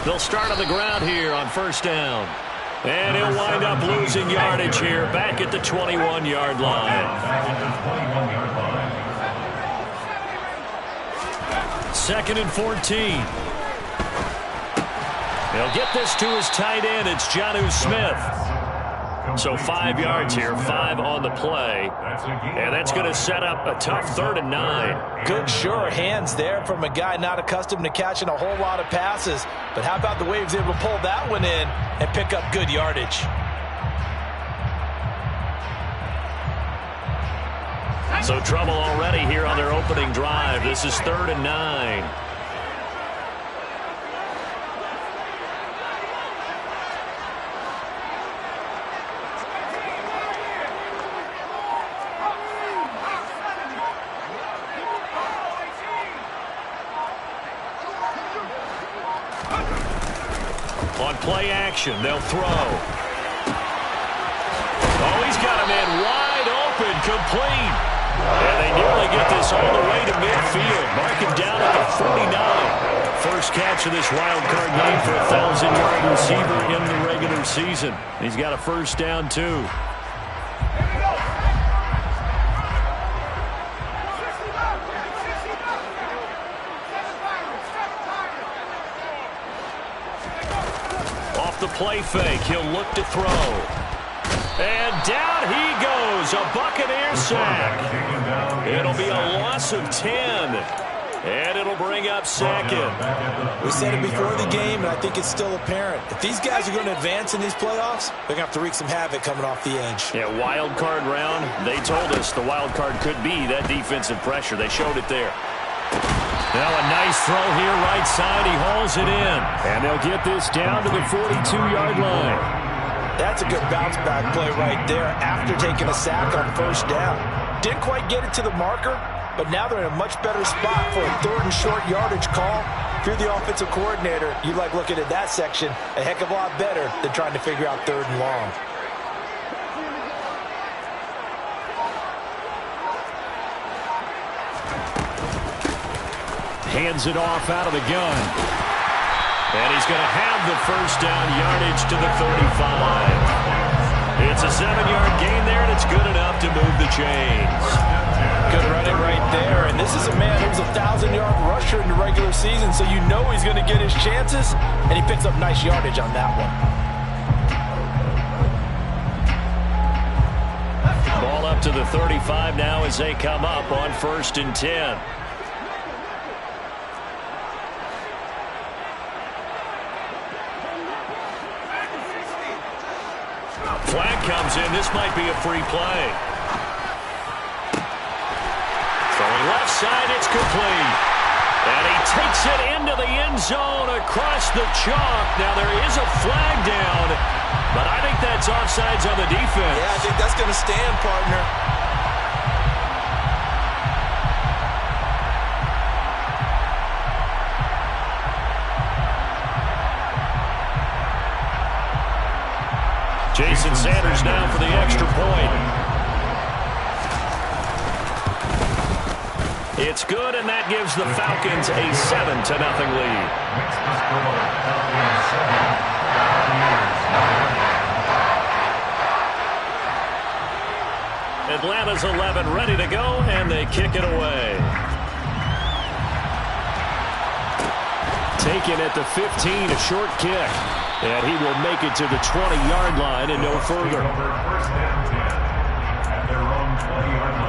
They'll start on the ground here on first down. And he'll wind up losing yardage here back at the 21-yard line. Second and 14. He'll get this to his tight end. It's Jonnu Smith. So 5 yards here, 5 on the play. And that's going to set up a tough 3rd and 9. Good, sure hands there from a guy not accustomed to catching a whole lot of passes. But how about the way he was able to pull that one in and pick up good yardage? So trouble already here on their opening drive. This is 3rd and 9. On play action, they'll throw. Oh, he's got him in wide open, complete. And they nearly get this all the way to midfield. Mark him down at the 49. First catch of this wild card game for a 1,000-yard receiver in the regular season. He's got a first down, too. The play fake. He'll look to throw. And down he goes. A Buccaneer sack. It'll be a loss of 10. And it'll bring up second. We said it before the game, and I think it's still apparent. If these guys are going to advance in these playoffs, they're going to have to wreak some havoc coming off the edge. Yeah, wild card round. They told us the wild card could be that defensive pressure. They showed it there. Now a nice throw here, right side. He hauls it in. And they'll get this down to the 42-yard line. That's a good bounce-back play right there after taking a sack on first down. Didn't quite get it to the marker, but now they're in a much better spot for a 3rd and short yardage call. If you're the offensive coordinator, you like looking at that section a heck of a lot better than trying to figure out 3rd and long. Hands it off out of the gun. And he's going to have the first down yardage to the 35. It's a 7-yard gain there, and it's good enough to move the chains. Good running right there. And this is a man who's a 1,000-yard rusher in the regular season, so you know he's going to get his chances, and he picks up nice yardage on that one. Ball up to the 35 now as they come up on 1st and 10. Flag comes in. This might be a free play. Throwing left side, it's complete. And he takes it into the end zone across the chalk. Now there is a flag down, but I think that's offsides on the defense. Yeah, I think that's going to stand, partner. Jason Sanders now for the extra point. It's good, and that gives the Falcons a 7-0 lead. Atlanta's 11 ready to go, and they kick it away. Taken at the 15, a short kick. And he will make it to the 20-yard line and no further. First down 10 at their own 20-yard line.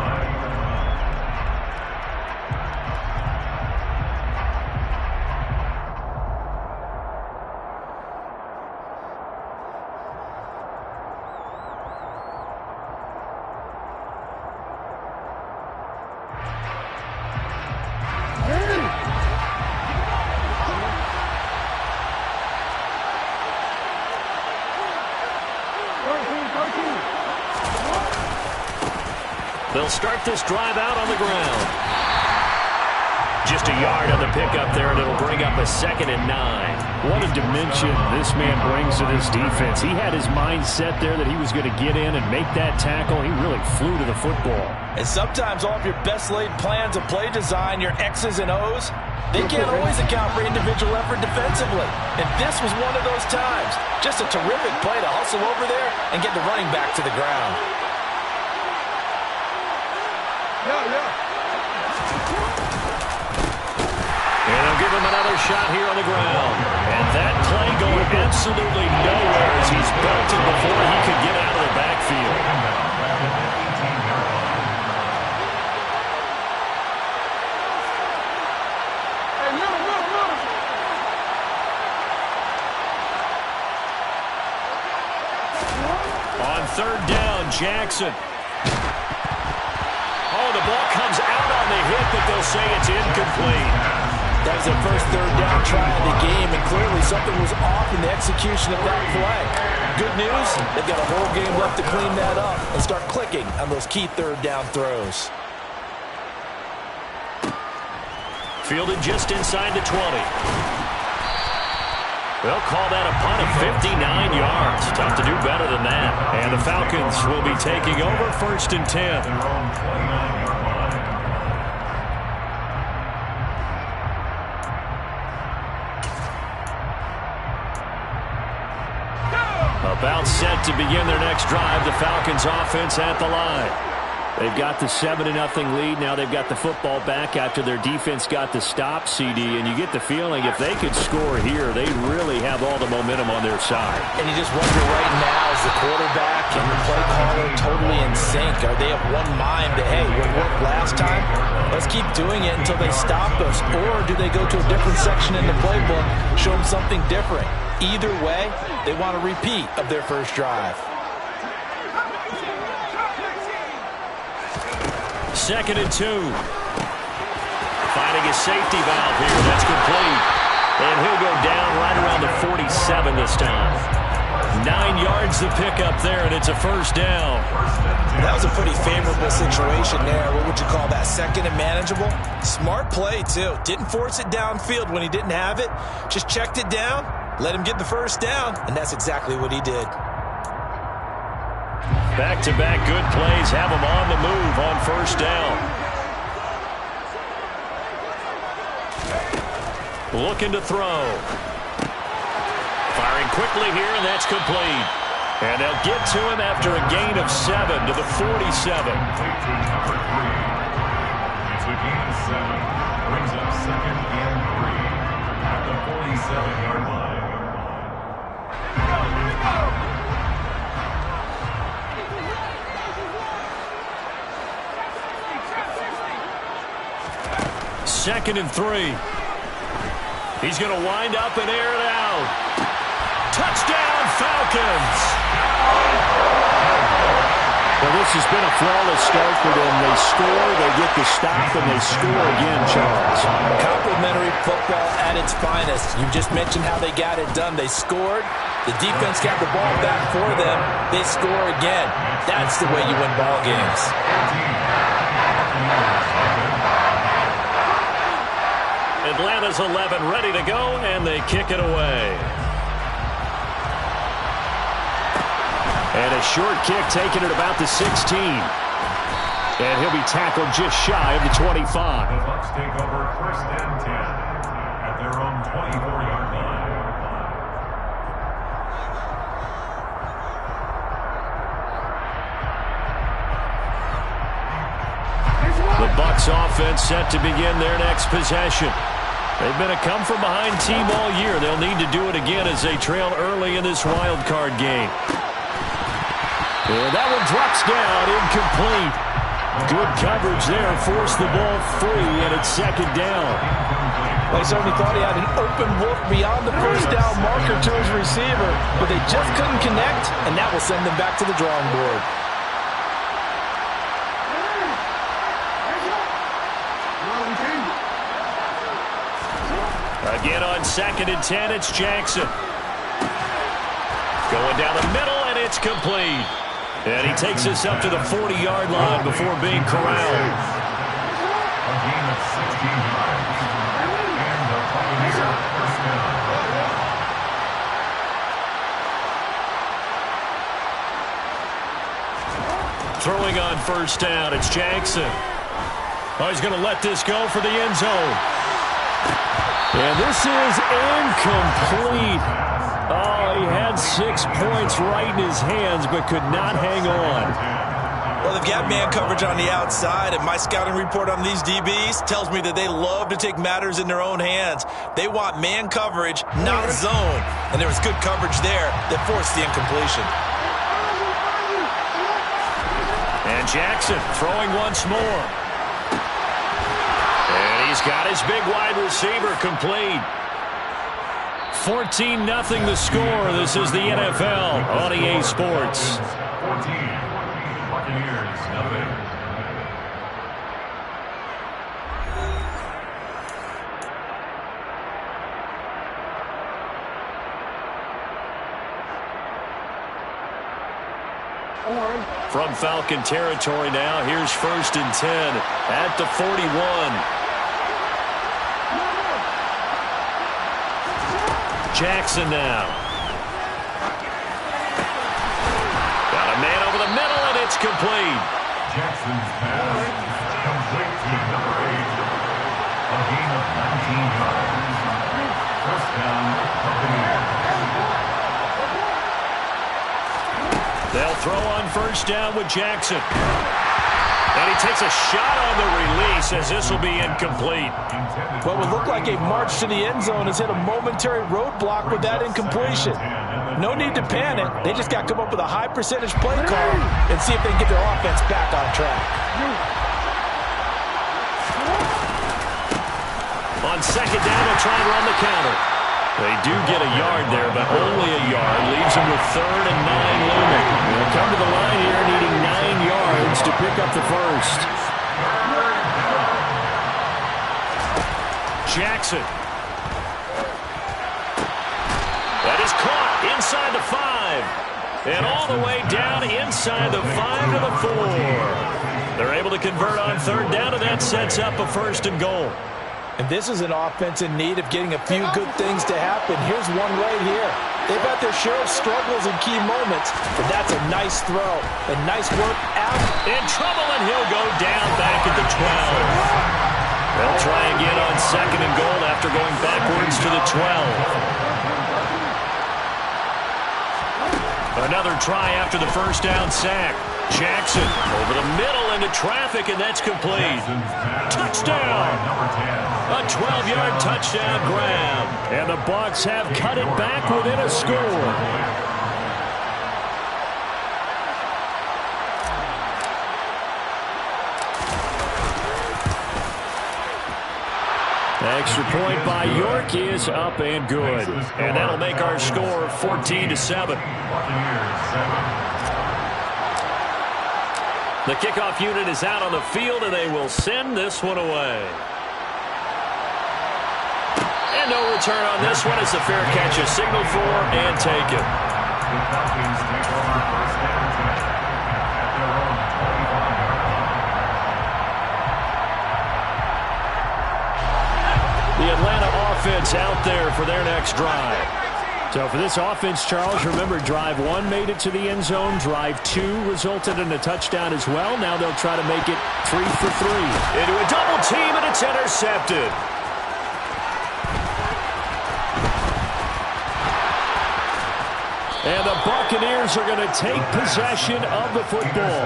They'll start this drive out on the ground. Just a yard on the pickup there, and it'll bring up a 2nd and 9. What a dimension this man brings to this defense. He had his mind set there that he was going to get in and make that tackle. He really flew to the football. And sometimes all of your best laid plans of play design, your X's and O's, They can't always account for individual effort defensively. And this was one of those times. Just a terrific play to hustle over there and get the running back to the ground. And they'll give him another shot here on the ground. And that play going absolutely nowhere as he's belted before he could get out of the backfield. On third down, Jackson. Oh, the ball comes out on the hit, but they'll say it's incomplete. That was their first third down try of the game, and clearly something was off in the execution of that play. Good news, they've got a whole game left to clean that up and start clicking on those key third down throws. Fielded just inside the 20. They'll call that a punt of 59 yards. Tough to do better than that. And the Falcons will be taking over 1st and 10. Their own 29-yard line. About set to begin their next drive. The Falcons offense at the line. They've got the 7-0 lead. Now they've got the football back after their defense got the stop, CD. And you get the feeling if they could score here, they really have all the momentum on their side. And you just wonder right now, is the quarterback and the play caller totally in sync? Are they of one mind that, hey, what worked last time? Let's keep doing it until they stop us. Or do they go to a different section in the playbook, show them something different? Either way, they want a repeat of their first drive. 2nd and 2. Finding a safety valve here. That's complete. And he'll go down right around the 47 this time. 9 yards to pick up there, and it's a first down. That was a pretty favorable situation there. What would you call that? 2nd and manageable? Smart play, too. Didn't force it downfield when he didn't have it. Just checked it down, let him get the first down, and that's exactly what he did. Back-to-back good plays have them on the move on first down. Looking to throw. Firing quickly here, and that's complete. And they'll get to him after a gain of 7 to the 47. It's a gain of 7. Brings up 2nd and 3 at the 47-yard line. Here we go. 2nd and 3. He's going to wind up and air it out. Touchdown, Falcons! Well, this has been a flawless start for them. They score, they get the stop, and they score again, Charles. Complimentary football at its finest. You just mentioned how they got it done. They scored. The defense got the ball back for them. They score again. That's the way you win ball games. Atlanta's 11 ready to go, and they kick it away. And a short kick taken at about the 16. And he'll be tackled just shy of the 25. The Bucs take over 1st and 10 at their own 24-yard line. The Bucs offense set to begin their next possession. They've been a come-from-behind team all year. They'll need to do it again as they trail early in this wild card game. And that one drops down, incomplete. Good coverage there, forced the ball free, and it's 2nd down. Well, he certainly thought he had an open look beyond the first down marker to his receiver, but they just couldn't connect, and that will send them back to the drawing board. Again on 2nd and 10, it's Jackson. Going down the middle, and it's complete. And he takes us up to the 40-yard line before being corralled. A gain of 16 yards. And the Buccaneers first down. Throwing on first down, it's Jackson. Oh, he's going to let this go for the end zone. And this is incomplete. Oh, he had 6 points right in his hands, but could not hang on. Well, they've got man coverage on the outside, and my scouting report on these DBs tells me that they love to take matters in their own hands. They want man coverage, not zone. And there was good coverage there that forced the incompletion. And Jackson throwing once more. And he's got his big wide receiver complete. 14-0 the score. This is the NFL on EA Sports. 14. Buccaneers, nothing. From Falcon territory now, here's 1st and 10 at the 41. Jackson now. Got a man over the middle, and it's complete. Jackson's pass complete to number 8. A gain of 19 yards. First down, Buccaneers. They'll throw on 1st down with Jackson. And he takes a shot on the release as this will be incomplete. What would look like a march to the end zone has hit a momentary roadblock with that incompletion. No need to panic. They just got to come up with a high percentage play call and see if they can get their offense back on track. On 2nd down, they'll try and run the counter. They do get a yard there, but only a yard. Leaves them with 3rd and 9 looming. They'll come to the line here needing 9 yards to pick up the first. Jackson. That is caught inside the 5. And all the way down inside the 5 to the 4. They're able to convert on 3rd down, and that sets up a 1st and goal. And this is an offense in need of getting a few good things to happen. Here's one right here. They've had their share of struggles in key moments, but that's a nice throw. And nice work out. In trouble, and he'll go down back at the 12. They'll try again on 2nd and goal after going backwards to the 12. Another try after the 1st down sack. Jackson over the middle into traffic, and that's complete. Touchdown! A 12-yard touchdown grab. And the Bucs have cut it back within a score. Extra point by York is up and good. And that'll make our score 14-7. The kickoff unit is out on the field, and they will send this one away. And no return on this one as the fair catch is signaled for and taken. The Falcons take over 1st and 10 at their own 25-yard line. The Atlanta offense out there for their next drive. So for this offense, Charles, remember, drive 1 made it to the end zone. Drive 2 resulted in a touchdown as well. Now they'll try to make it 3 for 3. Into a double team, and it's intercepted. And the Buccaneers are going to take possession of the football.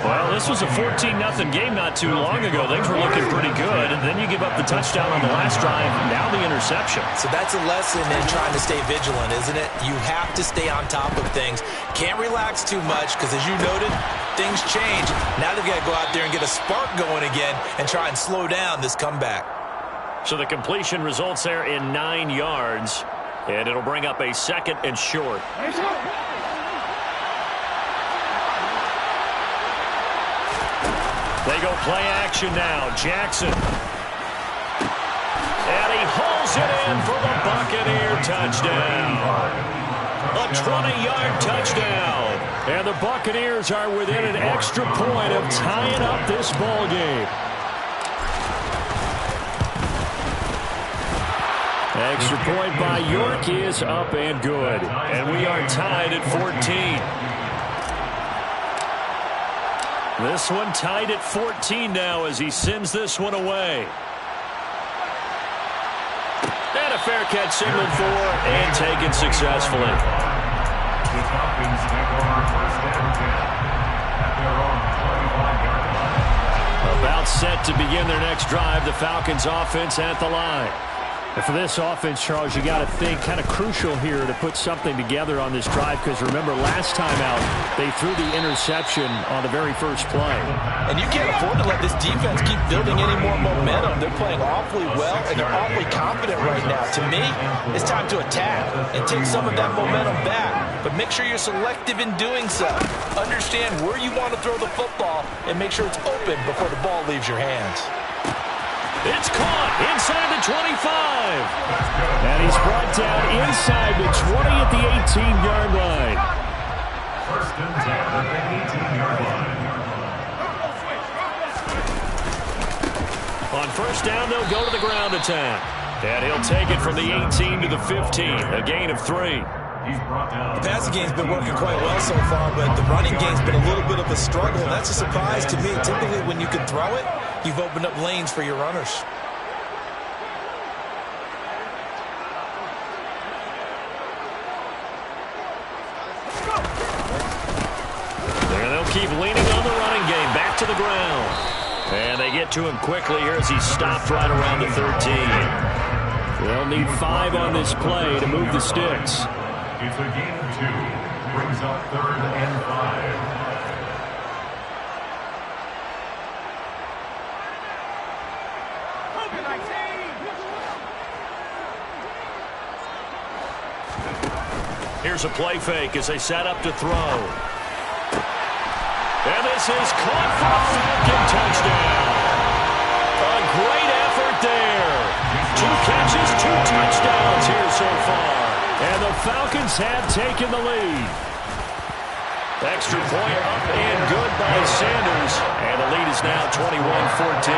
Well, this was a 14-0 game not too long ago. Things were looking pretty good, and then you give up the touchdown on the last drive, now the interception. So that's a lesson in trying to stay vigilant, isn't it? You have to stay on top of things. Can't relax too much because, as you noted, things change. Now they've got to go out there and get a spark going again and try and slow down this comeback. So the completion results there in 9 yards. And it'll bring up a 2nd and short. They go play action now. Jackson. And he hauls it in for the Buccaneer touchdown. A 20-yard touchdown. And the Buccaneers are within an extra point of tying up this ball game. Extra point by York is up and good. And we are tied at 14. This one tied at 14 now as he sends this one away. fair catch signaled for and taken successfully. The Falcons take over first and 10 at their own 25-yard line. About set to begin their next drive, the Falcons offense at the line. And for this offense, Charles, you got to think kind of crucial here to put something together on this drive, because remember last time out they threw the interception on the very first play. And you can't afford to let this defense keep building any more momentum. They're playing awfully well, and they're awfully confident right now. To me, it's time to attack and take some of that momentum back. But make sure you're selective in doing so. Understand where you want to throw the football and make sure it's open before the ball leaves your hands. It's caught inside the 25. And he's brought down inside the 20 at the 18-yard line. First and 10 at the 18-yard line. On first down, they'll go to the ground attack. And he'll take it from the 18 to the 15, a gain of 3. The passing game's been working quite well so far, but the running game's been a little bit of a struggle, and that's a surprise to me. Typically, when you can throw it, you've opened up lanes for your runners. There they'll keep leaning on the running game. Back to the ground. And they get to him quickly here as he stopped right around the 13. They'll need 5 on this play to move the sticks. It's a gain of 2. Brings up 3rd and 5. Here's a play fake as they set up to throw. And this is caught for a Falcon touchdown. A great effort there. 2 catches, 2 touchdowns here so far. And the Falcons have taken the lead. Extra point up and good by Sanders. And the lead is now 21-14.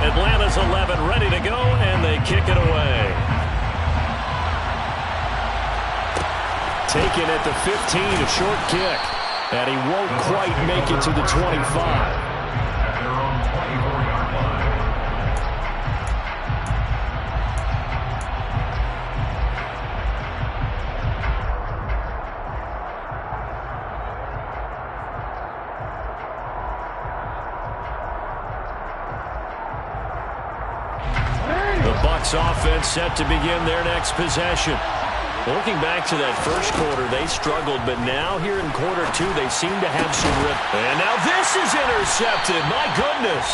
Atlanta's 11 ready to go, and they kick it away. Taken at the 15, a short kick. And he won't quite make it to the 25. At their own 24-yard line. The Bucs offense set to begin their next possession. Looking back to that first quarter, they struggled, but now here in quarter 2, they seem to have some rip. And now this is intercepted. My goodness.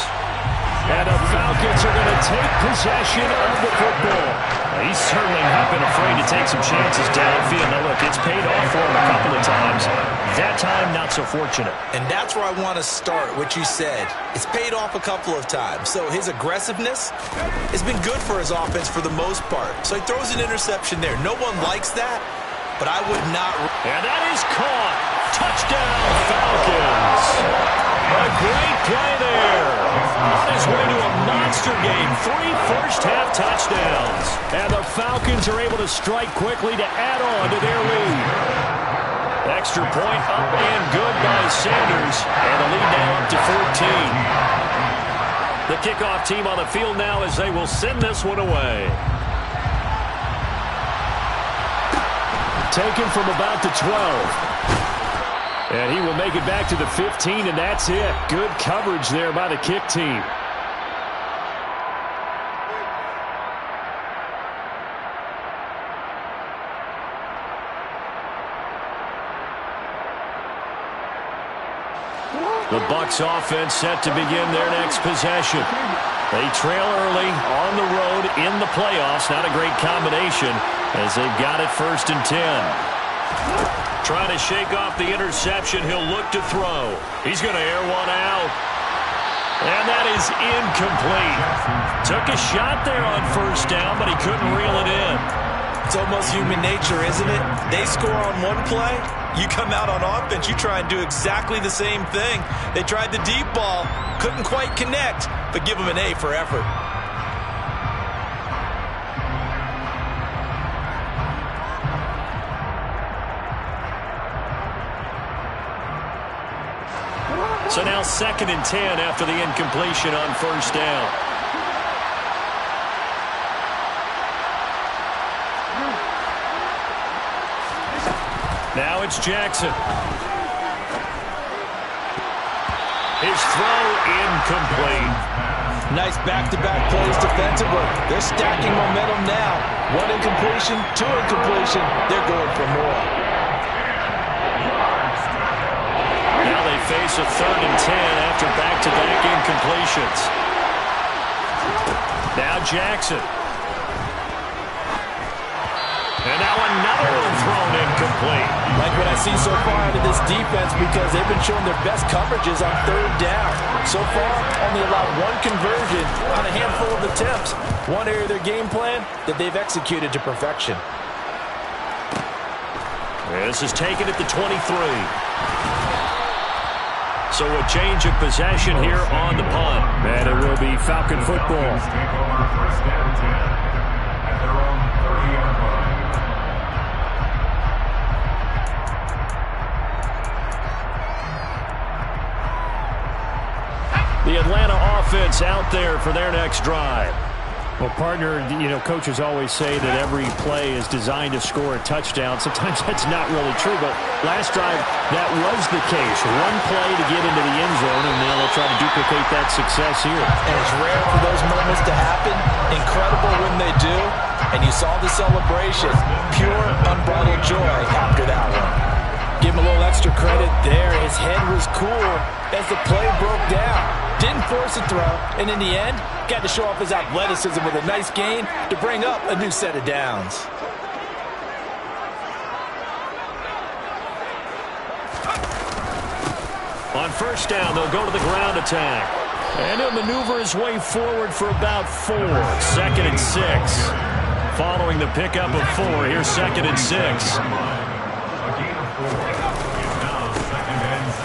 And the Falcons are going to take possession of the football. He's certainly not been afraid to take some chances downfield. Now, look, it's paid off for him a couple of times. That time, not so fortunate. And that's where I want to start, what you said. It's paid off a couple of times. So his aggressiveness has been good for his offense for the most part. So he throws an interception there. No one likes that, but I would not. And that is caught. Touchdown, Falcons. A great play there. On his way to a monster game. 3 first-half touchdowns. And the Falcons are able to strike quickly to add on to their lead. Extra point up and good by Sanders. And the lead now up to 14. The kickoff team on the field now as they will send this one away. Taken from about the 12. And he will make it back to the 15, and that's it. Good coverage there by the kick team. The Bucs offense set to begin their next possession. They trail early on the road in the playoffs. Not a great combination as they've got it 1st and 10. Trying to shake off the interception. He'll look to throw. He's going to air one out. And that is incomplete. Took a shot there on 1st down, but he couldn't reel it in. It's almost human nature, isn't it? They score on one play. You come out on offense, you try and do exactly the same thing. They tried the deep ball. Couldn't quite connect, but give them an A for effort. So now 2nd and 10 after the incompletion on first down. Now it's Jackson. His throw incomplete. Nice back-to-back plays defensively. They're stacking momentum now. 1 incompletion, 2 incompletion. They're going for more. Now they face a 3rd and 10 after back-to-back incompletions. Now Jackson. And now another one thrown incomplete. Like what I see so far out of this defense, because they've been showing their best coverages on 3rd down. So far, only allowed 1 conversion on a handful of attempts. One area of their game plan that they've executed to perfection. This is taken at the 23. So a change of possession here on the punt. And it will be Falcon football. Take over 1st and 10 at their own 30-yard line. The Atlanta offense out there for their next drive. Well, partner, coaches always say that every play is designed to score a touchdown. Sometimes that's not really true, but last drive, that was the case. 1 play to get into the end zone, and now they'll try to duplicate that success here. And it's rare for those moments to happen. Incredible when they do. And you saw the celebration. Pure, unbridled joy after that one. Give him a little extra credit there. His head was cool as the play broke down. Didn't force a throw, and in the end, got to show off his athleticism with a nice gain to bring up a new set of downs. On first down, they'll go to the ground attack. And he'll maneuver his way forward for about 4. 2nd and 6. Following the pickup of 4, here's 2nd and 6.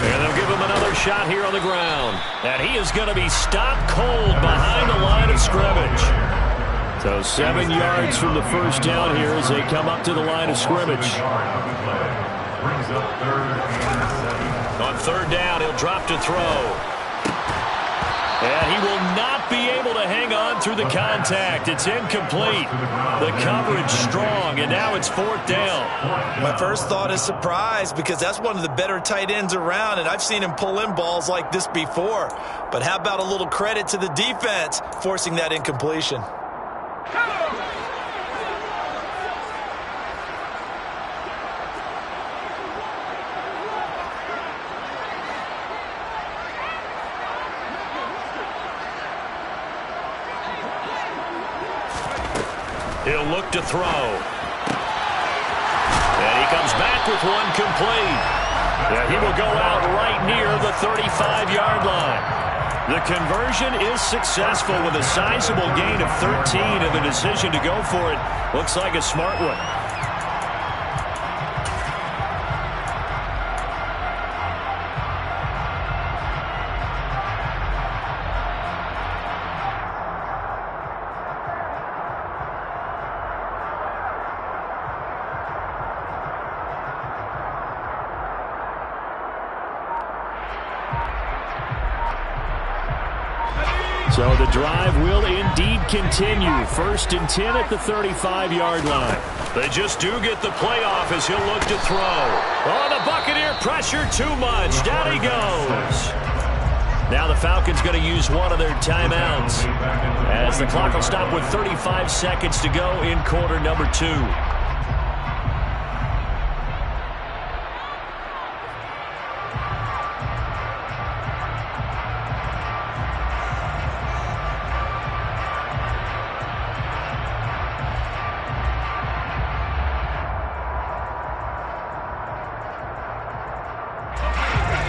And they'll give him another shot here on the ground. And he is going to be stopped cold behind the line of scrimmage. So 7 yards from the first down here as they come up to the line of scrimmage. On 3rd down, he'll drop to throw. And he will not be able to hang on through the contact. It's incomplete. The coverage strong, and now it's 4th down. My first thought is surprise, because that's one of the better tight ends around, and I've seen him pull in balls like this before. But how about a little credit to the defense forcing that incompletion? He'll look to throw. And he comes back with 1 complete. Yeah, he will go out right near the 35-yard line. The conversion is successful with a sizable gain of 13, and the decision to go for it looks like a smart one. So the drive will indeed continue. 1st and 10 at the 35-yard line. They just do get the playoff as he'll look to throw. Oh, the Buccaneer pressure too much. Down he goes. Now the Falcons going to use one of their timeouts as the clock will stop with 35 seconds to go in quarter number 2.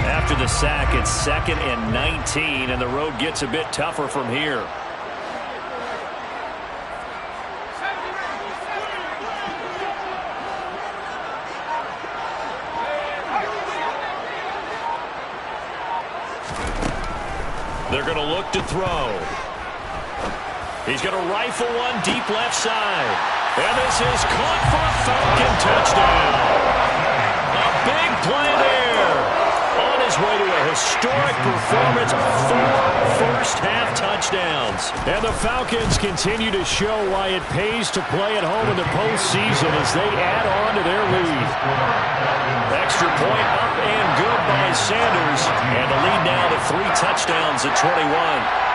After the sack, it's 2nd and 19, and the road gets a bit tougher from here. They're going to look to throw. He's going to rifle one deep left side. And this is caught for a Falcon touchdown. A big play there. On his way to a historic performance, 4 first-half touchdowns. And the Falcons continue to show why it pays to play at home in the postseason as they add on to their lead. Extra point up and good by Sanders. And the lead now to 3 touchdowns at 21.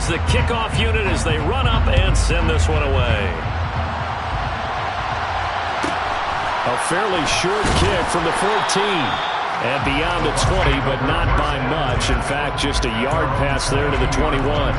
The kickoff unit as they run up and send this one away. A fairly short kick from the 14. And beyond the 20, but not by much. In fact, just a yard pass there to the 21.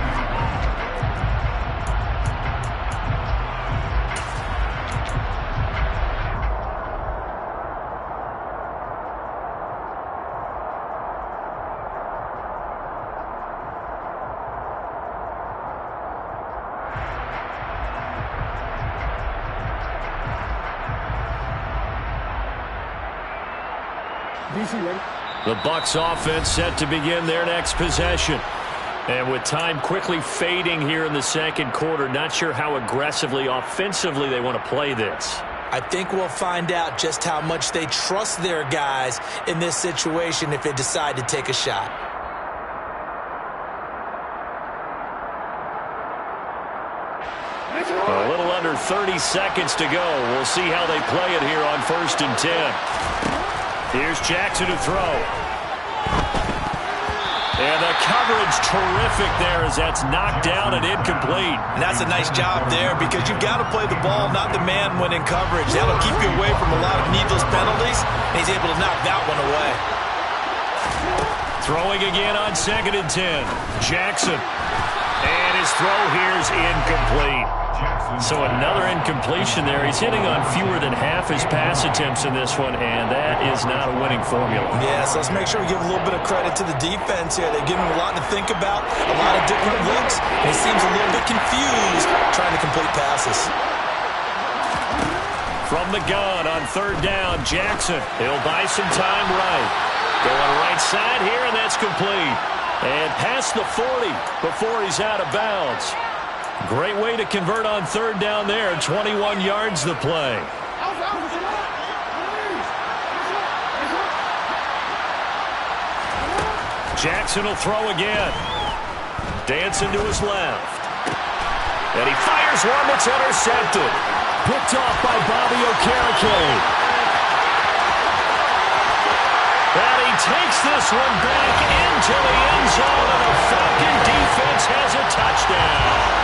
The Bucs offense set to begin their next possession. And with time quickly fading here in the second quarter, not sure how aggressively, offensively they want to play this. I think we'll find out just how much they trust their guys in this situation if they decide to take a shot. A little under 30 seconds to go. We'll see how they play it here on 1st and 10. Here's Jackson to throw. And the coverage terrific there as that's knocked down and incomplete. And that's a nice job there because you've got to play the ball, not the man when in coverage. That'll keep you away from a lot of needless penalties, and he's able to knock that one away. Throwing again on 2nd and 10. Jackson. And his throw here is incomplete. So another incompletion there. He's hitting on fewer than half his pass attempts in this one, and that is not a winning formula. Yeah, so let's make sure we give a little bit of credit to the defense here. They've given him a lot to think about, a lot of different looks, and he seems a little bit confused trying to complete passes. From the gun on 3rd down, Jackson. He'll buy some time right. Going right side here, and that's complete. And past the 40 before he's out of bounds. Great way to convert on 3rd down there. 21 yards the play. Jackson will throw again. Dancing to his left. And he fires one that's intercepted. Picked off by Bobby Okereke. And he takes this one back into the end zone, and the Falcon defense has a touchdown.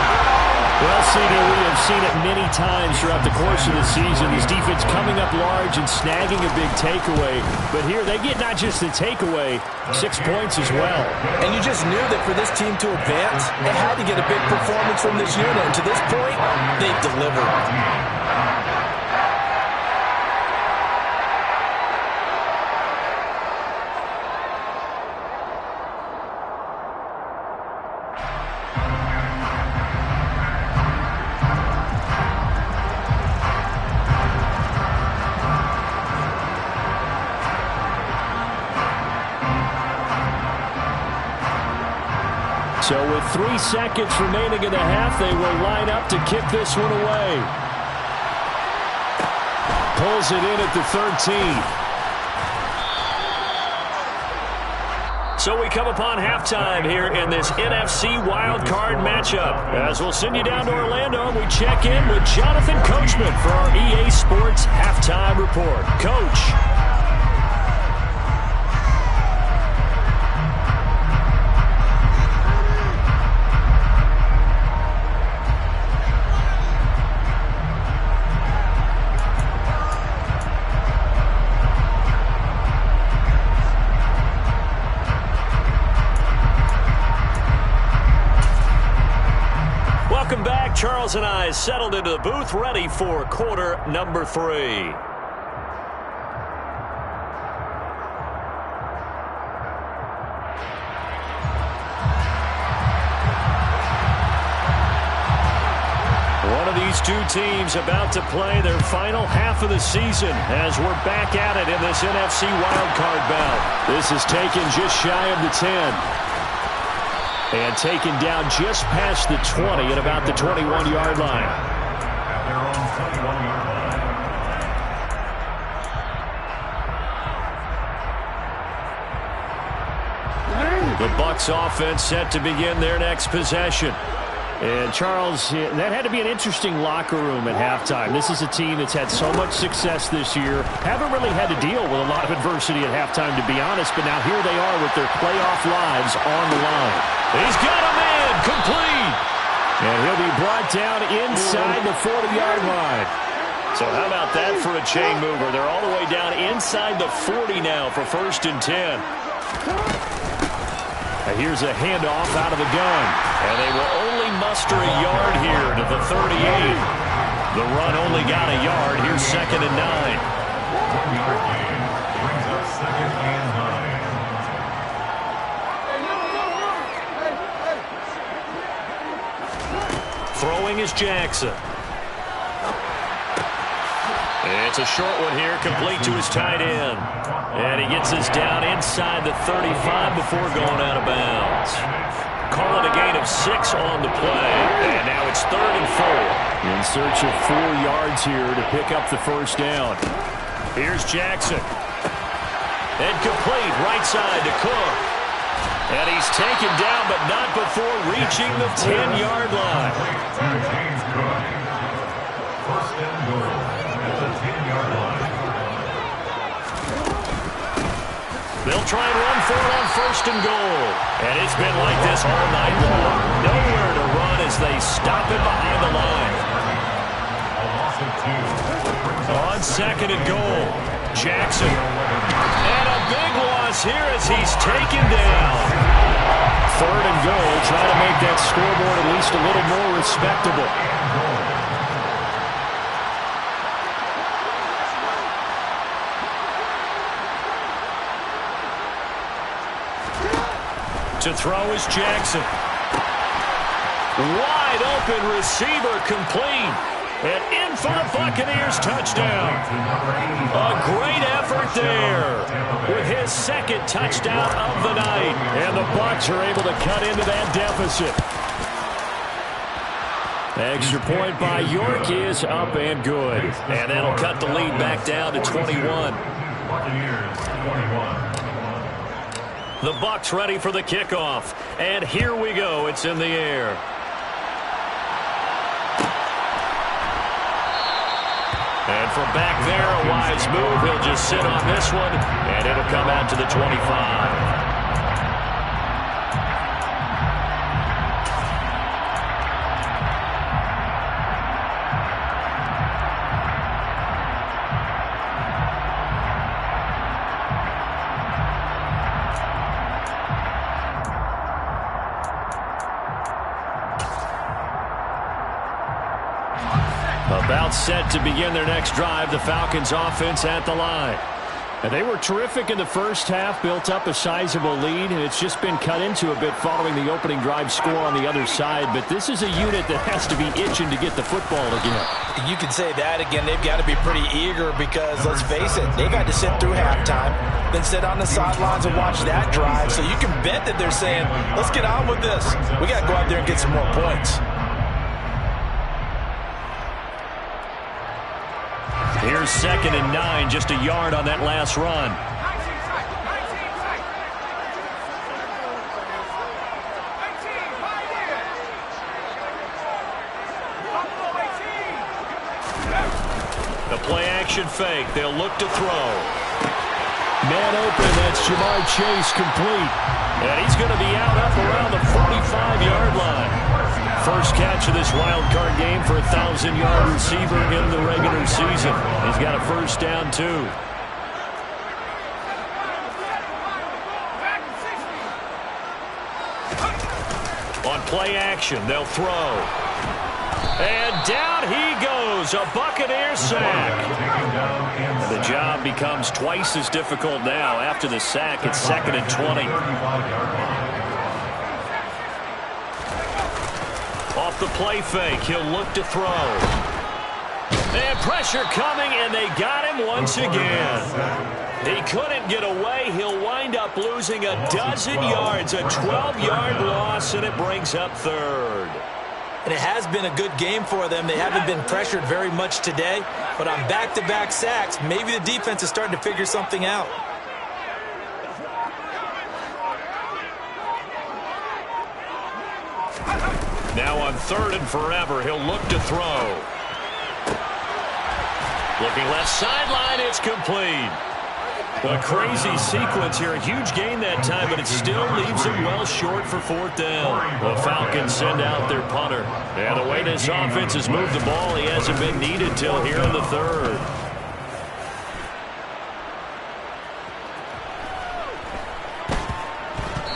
Well, CD, we have seen it many times throughout the course of the season. This defense coming up large and snagging a big takeaway. But here, they get not just the takeaway, 6 points as well. And you just knew that for this team to advance, they had to get a big performance from this unit. And to this point, they've delivered. So with 3 seconds remaining in the half, they will line up to kick this one away. Pulls it in at the 13. So we come upon halftime here in this NFC wildcard matchup. As we'll send you down to Orlando, we check in with Jonathan Coachman for our EA Sports Halftime Report. Coach. Charles and I settled into the booth, ready for quarter number 3. One of these two teams about to play their final half of the season as we're back at it in this NFC wildcard bout. This is taken just shy of the 10. And taken down just past the 20 at about the 21-yard line. At their own 21-yard line. The Bucs offense set to begin their next possession. And, Charles, that had to be an interesting locker room at halftime. This is a team that's had so much success this year. Haven't really had to deal with a lot of adversity at halftime, to be honest. But now here they are with their playoff lives on the line. He's got a man complete. And he'll be brought down inside the 40-yard line. So how about that for a chain mover? They're all the way down inside the 40 now for 1st and 10. Here's a handoff out of the gun. And they will only muster a yard here to the 38. The run only got a yard. Here's 2nd and 9. 1-yard gain brings up 2nd and 9. Throwing is Jackson. It's a short one here, complete to his tight end. And he gets us down inside the 35 before going out of bounds. Call it a gain of 6 on the play. And now it's 3rd and 4. In search of 4 yards here to pick up the first down. Here's Jackson. And complete right side to Cook. And he's taken down, but not before reaching the 10-yard line. James Cook. 1st and goal at the 10-yard line. They'll try and run for it on 1st and goal. And it's been like this all night long. Nowhere to run as they stop it behind the line. A loss of 2. On 2nd and goal, Jackson. And a big loss here as he's taken down. 3rd and goal, try to make that scoreboard at least a little more respectable. To throw is Jackson. Wide open receiver complete. And in for the Buccaneers touchdown. A great effort there with his 2nd touchdown of the night. And the Bucs are able to cut into that deficit. Extra point by York is up and good. And that'll cut the lead back down to 21. Buccaneers 21. The Bucs ready for the kickoff. And here we go. It's in the air. And from back there, a wise move. He'll just sit on this one, and it'll come out to the 25. About set to begin their next drive, the Falcons offense at the line. And they were terrific in the first half, built up a sizable lead, and it's just been cut into a bit following the opening drive score on the other side. But this is a unit that has to be itching to get the football again. You can say that again. They've got to be pretty eager because, let's face it, they've had to sit through halftime, then sit on the sidelines and watch that drive. So you can bet that they're saying, let's get on with this. We got to go out there and get some more points. Here's 2nd and 9, just a yard on that last run. The play-action fake. They'll look to throw. Man open, that's Jamar Chase complete. And he's going to be out up around the 45-yard line. First catch of this wild card game for a 1,000-yard receiver in the regular season. He's got a first down, too. On play action, they'll throw. And down he goes, a Buccaneer sack. The job becomes twice as difficult now. After the sack, it's 2nd and 20. Off the play fake, he'll look to throw. And pressure coming, and they got him once again. He couldn't get away. He'll wind up losing a dozen yards, a 12-yard loss, and it brings up third. And it has been a good game for them. They haven't been pressured very much today, but on back-to-back sacks, maybe the defense is starting to figure something out. Now on 3rd and forever, he'll look to throw. Looking left sideline, it's complete. A crazy sequence here. A huge gain that time, but it still leaves him well short for 4th down. The Falcons send out their punter. And the way this offense has moved the ball, he hasn't been needed till here in the 3rd.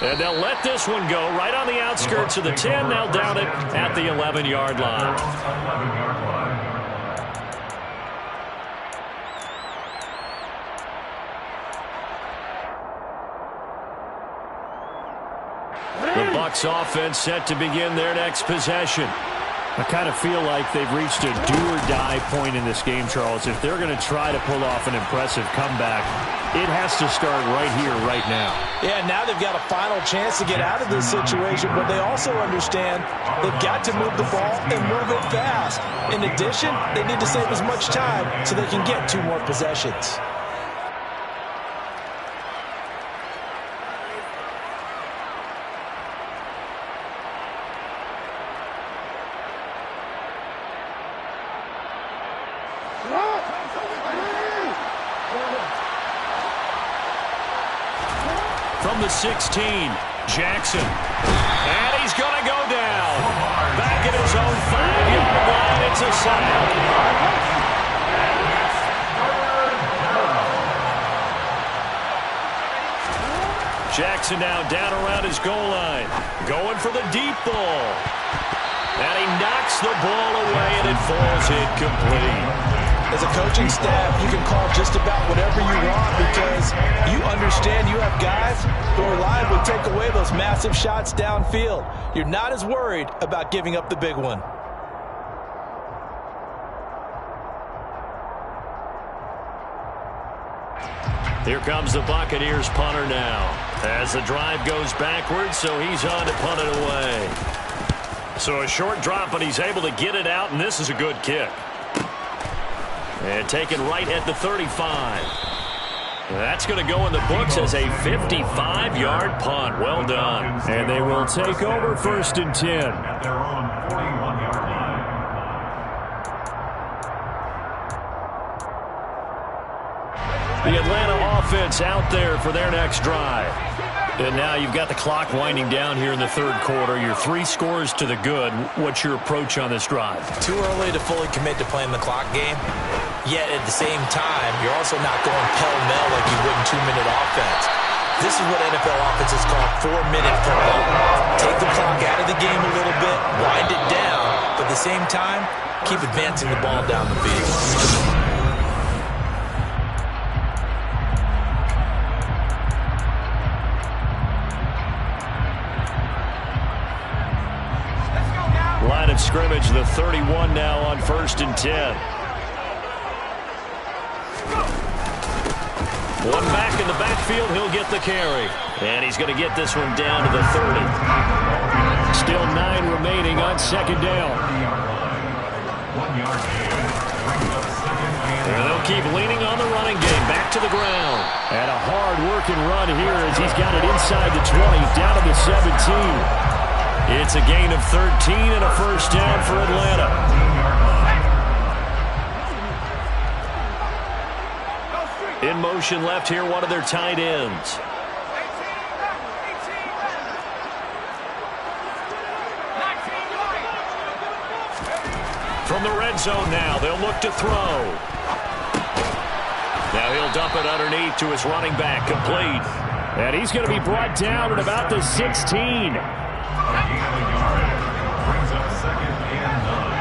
And they'll let this one go right on the outskirts of the 10. They'll down it at the 11-yard line. The Bucs offense set to begin their next possession. I kind of feel like they've reached a do-or-die point in this game, Charles. If they're going to try to pull off an impressive comeback, it has to start right here, right now. Yeah, now they've got a final chance to get out of this situation, but they also understand they've got to move the ball and move it fast. In addition, they need to save as much time so they can get 2 more possessions. From the 16, Jackson. And he's going to go down. Back at his own 5-yard line. It's a sack. Jackson now down around his goal line. Going for the deep ball. And he knocks the ball away, and it falls incomplete. As a coaching staff, you can call just about whatever you want because you understand you have guys who reliably take away those massive shots downfield. You're not as worried about giving up the big one. Here comes the Buccaneers punter now. As the drive goes backwards, so he's on to punt it away. So a short drop, but he's able to get it out, and this is a good kick. And taken right at the 35. That's going to go in the books as a 55-yard punt. Well done. And they will take over 1st and 10. At their own 41-yard line. The Atlanta offense out there for their next drive. And now you've got the clock winding down here in the 3rd quarter. You're 3 scores to the good. What's your approach on this drive? Too early to fully commit to playing the clock game. Yet at the same time, you're also not going pell-mell like you would in 2-minute offense. This is what NFL offenses call 4-minute football. Take the clock out of the game a little bit, wind it down, but at the same time, keep advancing the ball down the field. Line of scrimmage, the 31 now on 1st and 10. One back in the backfield, he'll get the carry. And he's going to get this one down to the 30. Still 9 remaining on 2nd down. And they'll keep leaning on the running game. Back to the ground. And a hard-working run here as he's got it inside the 20, down to the 17. It's a gain of 13 and a 1st down for Atlanta. In motion left here, one of their tight ends. From the red zone now, they'll look to throw. Now he'll dump it underneath to his running back, complete. And he's going to be brought down at about the 16. Brings up 2nd and 9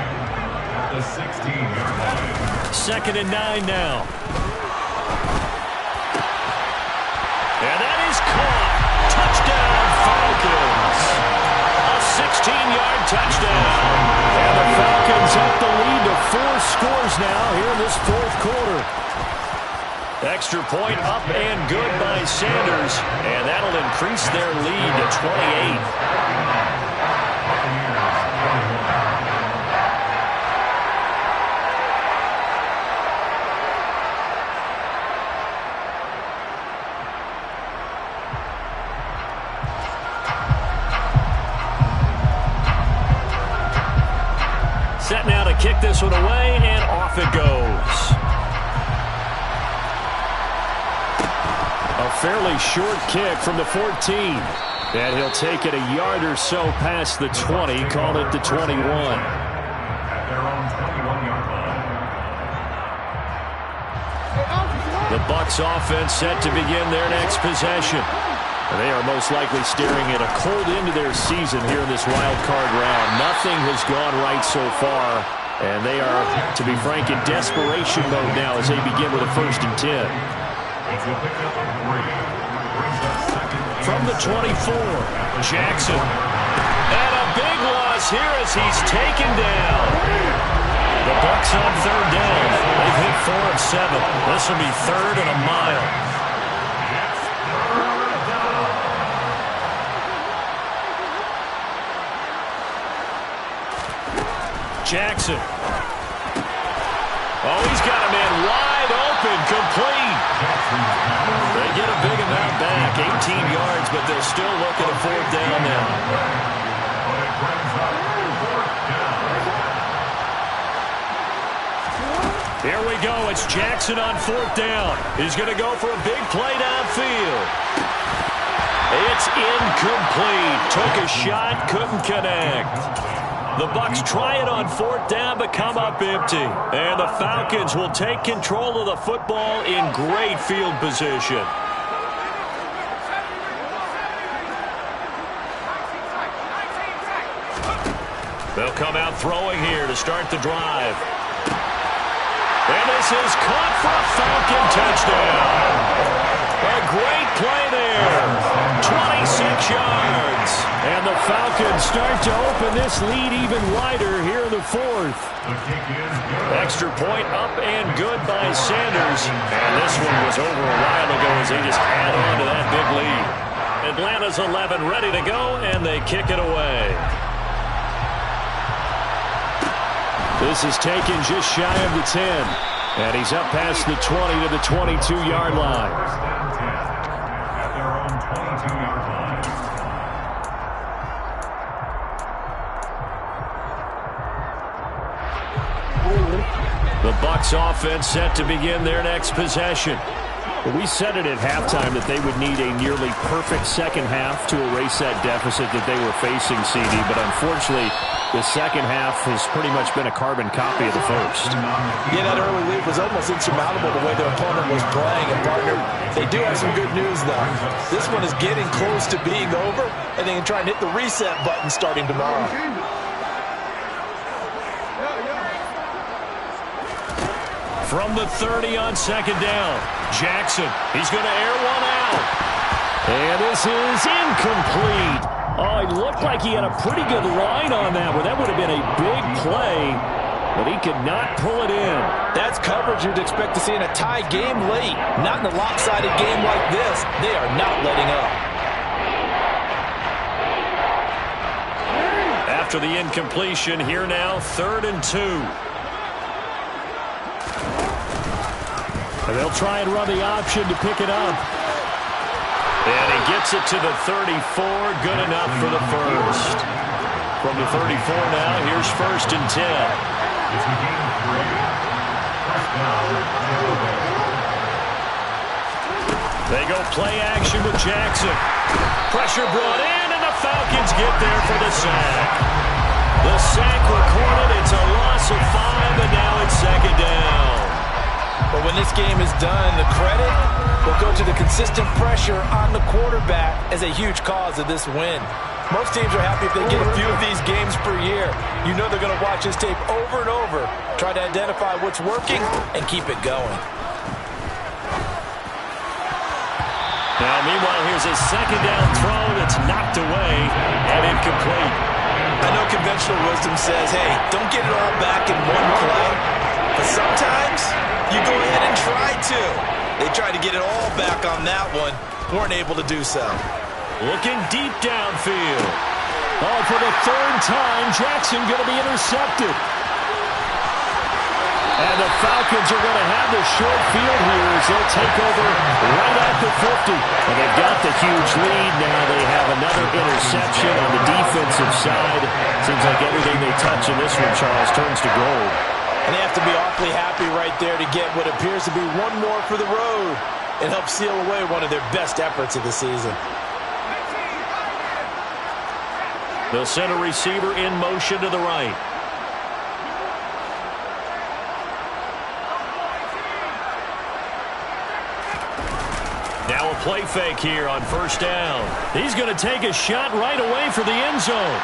at the 16-yard line. 2nd and 9 now. And that is caught. Touchdown, Falcons. A 16-yard touchdown. And the Falcons up the lead to 4 scores now here in this 4th quarter. Extra point up and good by Sanders, and that'll increase their lead to 28. Set now to kick this one away, and off it goes. A fairly short kick from the 14. And he'll take it a yard or so past the 20, call it the 21. At their own 21-yard line. The Bucs offense set to begin their next possession. They are most likely staring at a cold end to their season here in this wild card round. Nothing has gone right so far, and they are, to be frank, in desperation mode now as they begin with a 1st and 10. From the 24, Jackson. And a big loss here as he's taken down. The Bucs on 3rd down. They've hit 4 of 7. This will be 3rd and a mile. Jackson. Oh, he's got a man wide open, complete. They get a big amount back, 18 yards, but they'll still look at a 4th down now. Here we go. It's Jackson on 4th down. He's going to go for a big play downfield. It's incomplete. Took a shot, couldn't connect. The Bucs try it on 4th down, but come up empty. And the Falcons will take control of the football in great field position. They'll come out throwing here to start the drive. And this is caught for a Falcon touchdown. A great play there. 26 yards. And the Falcons start to open this lead even wider here in the 4th. Extra point up and good by Sanders. And this one was over a while ago as they just add on to that big lead. Atlanta's 11 ready to go, and they kick it away. This is taken just shy of the 10. And he's up past the 20 to the 22-yard line. The Bucs offense set to begin their next possession. Well, we said it at halftime that they would need a nearly perfect second half to erase that deficit that they were facing, CD. But unfortunately, the second half has pretty much been a carbon copy of the first. Yeah, that early lead was almost insurmountable the way their opponent was playing. And, partner, they do have some good news, though. This one is getting close to being over, and they can try and hit the reset button starting tomorrow. From the 30 on 2nd down, Jackson. He's going to air one out. And this is incomplete. Oh, it looked like he had a pretty good line on that one. That would have been a big play, but he could not pull it in. That's coverage you'd expect to see in a tie game late. Not in a lopsided game like this. They are not letting up. After the incompletion, here now, 3rd and 2. And they'll try and run the option to pick it up. And he gets it to the 34. Good enough for the first. From the 34 now, here's 1st and 10. They go play action with Jackson. Pressure brought in, and the Falcons get there for the sack. The sack recorded. It's a loss of 5, and now it's 2nd down. But when this game is done, the credit will go to the consistent pressure on the quarterback as a huge cause of this win. Most teams are happy if they get a few of these games per year. You know they're going to watch this tape over and over, try to identify what's working, and keep it going. Now, meanwhile, here's a 2nd down throw that's knocked away and incomplete. I know conventional wisdom says, hey, don't get it all back in one play. But sometimes you go ahead and try to. They tried to get it all back on that one. Weren't able to do so. Looking deep downfield. Oh, for the third time, Jackson going to be intercepted. And the Falcons are going to have the short field here as they'll take over right at the 50. And they've got the huge lead. Now they have another interception on the defensive side. Seems like everything they touch in this one, Charles, turns to gold. And they have to be awfully happy right there to get what appears to be one more for the road and help seal away one of their best efforts of the season. They'll send a receiver in motion to the right. Now a play fake here on first down. He's going to take a shot right away for the end zone.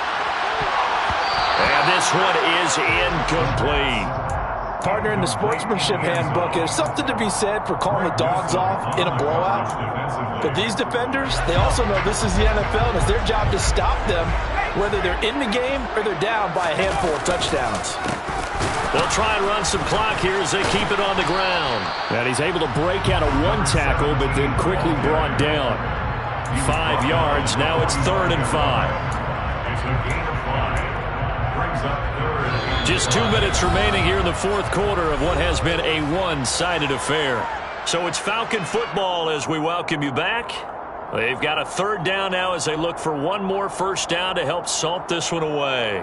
And this one is incomplete. Partner, in the sportsmanship handbook, there's something to be said for calling the dogs off in a blowout. But these defenders, they also know this is the NFL, and it's their job to stop them, whether they're in the game or they're down by a handful of touchdowns. They'll try and run some clock here as they keep it on the ground. And he's able to break out of one tackle, but then quickly brought down. 5 yards. Now it's 3rd and 5. It's a gain of 5. Brings up 3rd. Just 2 minutes remaining here in the 4th quarter of what has been a one-sided affair. So it's Falcon football as we welcome you back. They've got a 3rd down now as they look for one more first down to help salt this one away.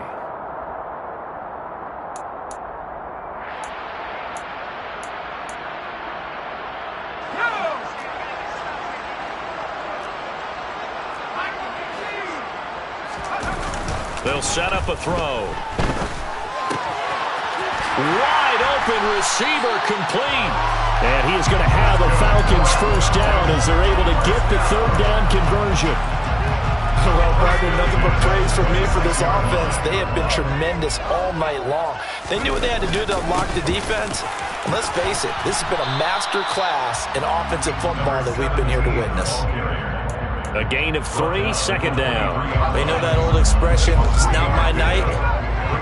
They'll set up a throw. Wide open receiver complete. And he is going to have a Falcons first down as they're able to get the 3rd down conversion. Well, Barber, nothing but praise from me for this offense. They have been tremendous all night long. They knew what they had to do to unlock the defense. And let's face it, this has been a master class in offensive football that we've been here to witness. A gain of 3, 2nd down. They know that old expression, it's not my night.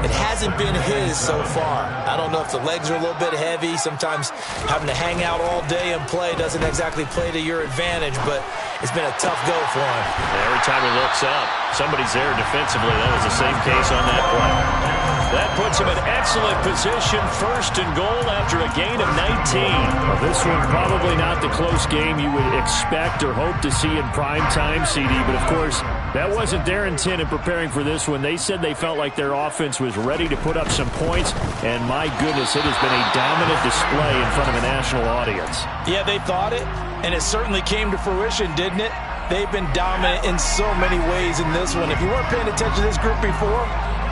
It hasn't been his so far. I don't know if the legs are a little bit heavy. Sometimes having to hang out all day and play doesn't exactly play to your advantage, but it's been a tough go for him. Every time he looks up, somebody's there defensively. That was the same case on that play. That puts him in excellent position, 1st and goal after a gain of 19. Well, this one probably not the close game you would expect or hope to see in prime time, CD, but of course, that wasn't their intent in preparing for this one. They said they felt like their offense was ready to put up some points, and my goodness, it has been a dominant display in front of a national audience. Yeah, they thought it, and it certainly came to fruition, didn't it? They've been dominant in so many ways in this one. If you weren't paying attention to this group before,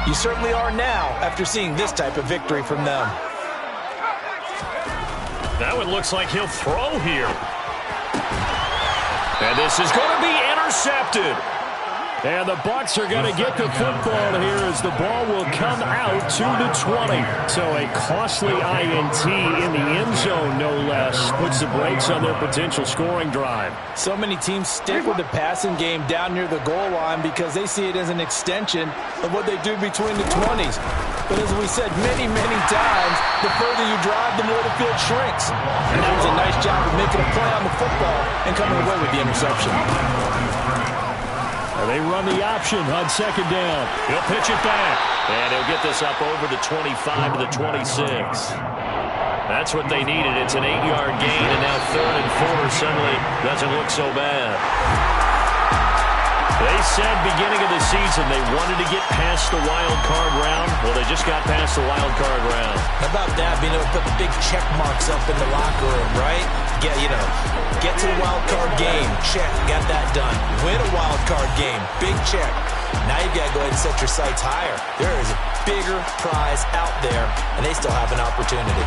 you certainly are now after seeing this type of victory from them. That one looks like he'll throw here. And this is going to be intercepted. And the Bucs are going to get the football here as the ball will come out to the 20. So a costly INT in the end zone, no less, puts the brakes on their potential scoring drive. So many teams stick with the passing game down near the goal line because they see it as an extension of what they do between the 20s. But as we said many, many times, the further you drive, the more the field shrinks. And that was a nice job of making a play on the football and coming away with the interception. They run the option on 2nd down. He'll pitch it back. And he'll get this up over the 25 to the 26. That's what they needed. It's an 8-yard gain, and now 3rd and 4 suddenly doesn't look so bad. They said beginning of the season they wanted to get past the wild card round. Well, they just got past the wild card round. How about that, being able to put the big check marks up in the locker room, right? Get to the wild card game. Check, got that done. Win a wild card game. Big check. Now you've got to go ahead and set your sights higher. There is a bigger prize out there, and they still have an opportunity.